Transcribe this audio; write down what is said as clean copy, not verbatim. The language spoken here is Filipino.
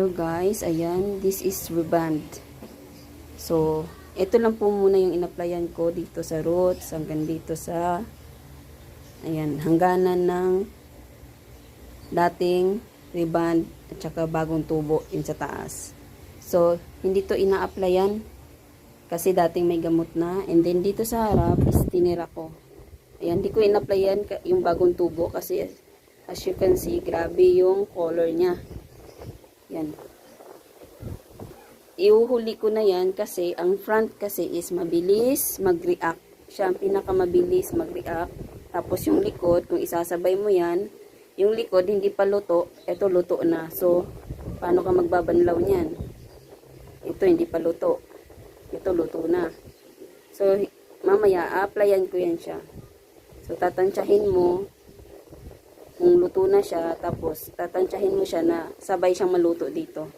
So guys, ayan, this is reband. So, ito lang po muna yung in-applyan ko dito sa roots, hanggang dito sa, ayan, hangganan ng dating reband at saka bagong tubo yun sa taas. So, hindi to ina-applyan kasi dating may gamot na. And then, dito sa harap is tinira ko. Ayan, di ko in-applyan yung bagong tubo kasi as you can see, grabe yung color niya. Yan. Iuhuli ko na yan kasi ang front kasi is mabilis mag-react. Siya ang pinakamabilis mag-react. Tapos yung likod, kung isasabay mo yan, yung likod hindi pa luto, ito luto na. So, paano ka magbabanlaw niyan? Ito hindi pa luto. Ito luto na. So, mamaya, applyan ko yan siya. So, tatansyahin mo kung luto na siya, tapos tatansyahin mo siya na sabay siyang maluto dito.